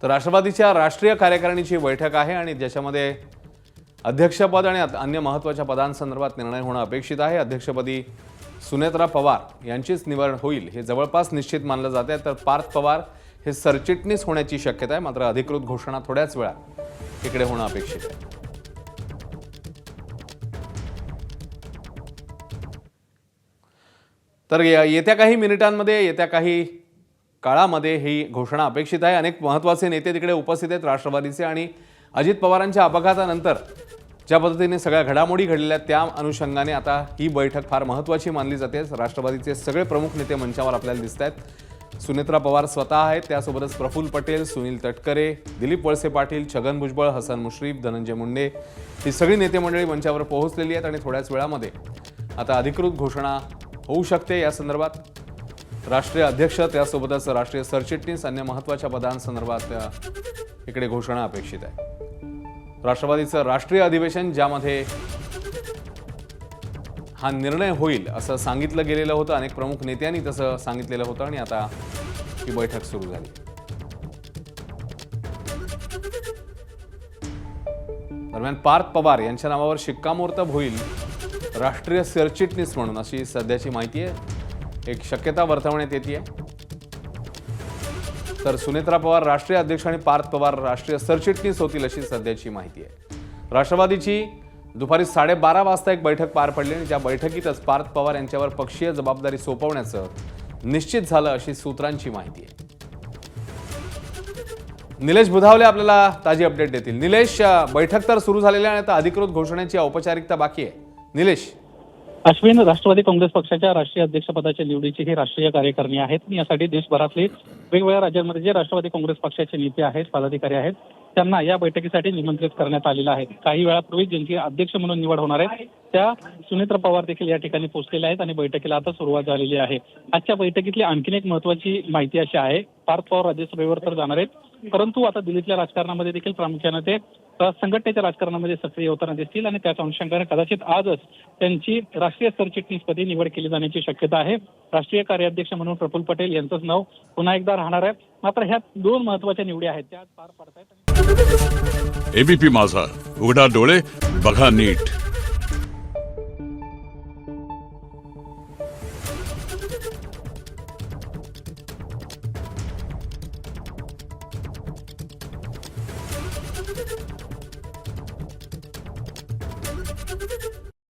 तर राष्ट्रवादीच्या राष्ट्रीय कार्यकारिणीची बैठक आहे आणि ज्याच्यामध्ये अध्यक्षपद आणि अन्य महत्त्वाच्या पदांसंदर्भात निर्णय होणं अपेक्षित आहे। अध्यक्षपदी सुनेत्रा पवार यांचीच निवड होईल हे जवळपास निश्चित मानलं जाते। तर पार्थ पवार हे सरचिटणीस होण्याची शक्यता आहे, मात्र अधिकृत घोषणा थोड्याच वेळात इकडे होणं अपेक्षित आहे। तर येत्या काही मिनिटांमध्ये, येत्या काही काळामध्ये ही घोषणा अपेक्षित आहे। अनेक महत्त्वाचे नेते तिकडे उपस्थित आहेत राष्ट्रवादीचे आणि अजित पवारांच्या अपघातानंतर ज्या पद्धतीने सगळ्या घडामोडी घडल्या त्या अनुषंगाने आता ही बैठक फार महत्त्वाची मानली जाते। राष्ट्रवादीचे सगळे प्रमुख नेते मंचावर आपल्याला दिसत आहेत। सुनेत्रा पवार स्वतः आहेत, त्यासोबतच प्रफुल्ल पटेल, सुनील तटकरे, दिलीप वळसे पाटील, छगन भुजबळ, हसन मुश्रीफ, धनंजय मुंडे ही सगळी नेते मंडळी मंचावर पोहोचलेली आहेत आणि थोड्याच वेळामध्ये आता अधिकृत घोषणा होऊ शकते। या संदर्भात राष्ट्रीय अध्यक्ष, त्यासोबतच राष्ट्रीय सरचिटणीस, अन्य महत्त्वाच्या पदांसंदर्भात इकडे घोषणा अपेक्षित आहे। राष्ट्रवादीचं राष्ट्रीय अधिवेशन ज्यामध्ये हा निर्णय होईल असं सांगितलं गेलेलं होतं, अनेक प्रमुख नेत्यांनी तसं सांगितलेलं होतं आणि आता ही बैठक सुरू झाली। दरम्यान पार्थ पवार यांच्या नावावर शिक्कामोर्तब होईल राष्ट्रीय सरचिटणीस म्हणून, अशी सध्याची माहिती आहे। एक शक्यता वर्तवण्यात येते। तर सुनेत्रा पवार राष्ट्रीय अध्यक्ष आणि पार्थ पवार राष्ट्रीय सरचिटणीस होतील अशी सध्याची माहिती आहे। राष्ट्रवादीची दुपारी 12:30 वाजता एक बैठक पार पडली आणि त्या बैठकीतच पार्थ पवार यांच्यावर पक्षीय जबाबदारी सोपवण्याचं निश्चित झालं अशी सूत्रांची माहिती आहे। निलेश बुधावले आपल्याला ताजी अपडेट देतील। निलेश, बैठक तर सुरू झालेली आहे आणि आता अधिकृत घोषणेची औपचारिकता बाकी आहे। निलेश। अश्विन, राष्ट्रवादी काँग्रेस पक्षाच्या राष्ट्रीय अध्यक्षपदाच्या निवडीची ही राष्ट्रीय कार्यकारिणी आहे। यासाठी देशभरातले वेगवेगळ्या राज्यांमध्ये जे राष्ट्रवादी काँग्रेस पक्षाचे नेते आहेत, पदाधिकारी आहेत, त्यांना या बैठकीसाठी निमंत्रित करण्यात आलेलं आहे। काही वेळापूर्वी ज्यांची अध्यक्ष म्हणून निवड होणार आहे त्या सुनेत्रा पवार देखील या ठिकाणी पोहोचलेल्या आहेत आणि बैठकीला आता सुरुवात झालेली आहे। आजच्या बैठकीतली आणखीन एक महत्त्वाची माहिती अशी आहे, पार्थ पवार राज्यसभेवर तर जाणार आहेत, परंतु आता दिल्लीतल्या राजकारणामध्ये देखील प्रामुख्याने ते संघटनेच्या राजकारणामध्ये सक्रिय होताना दिसतील आणि त्याच्या अनुषंगाने कदाचित आजच त्यांची राष्ट्रीय सरचिटणीसपदी निवड केली जाण्याची शक्यता आहे। राष्ट्रीय कार्याध्यक्ष म्हणून प्रफुल्ल पटेल यांचंच नाव पुन्हा एकदा राहणार आहे। मात्र ह्या दोन महत्त्वाच्या निवडी आहेत त्या आज पार पडत आहेत। एबीपी माझा, उघडा डोळे बघा नीट।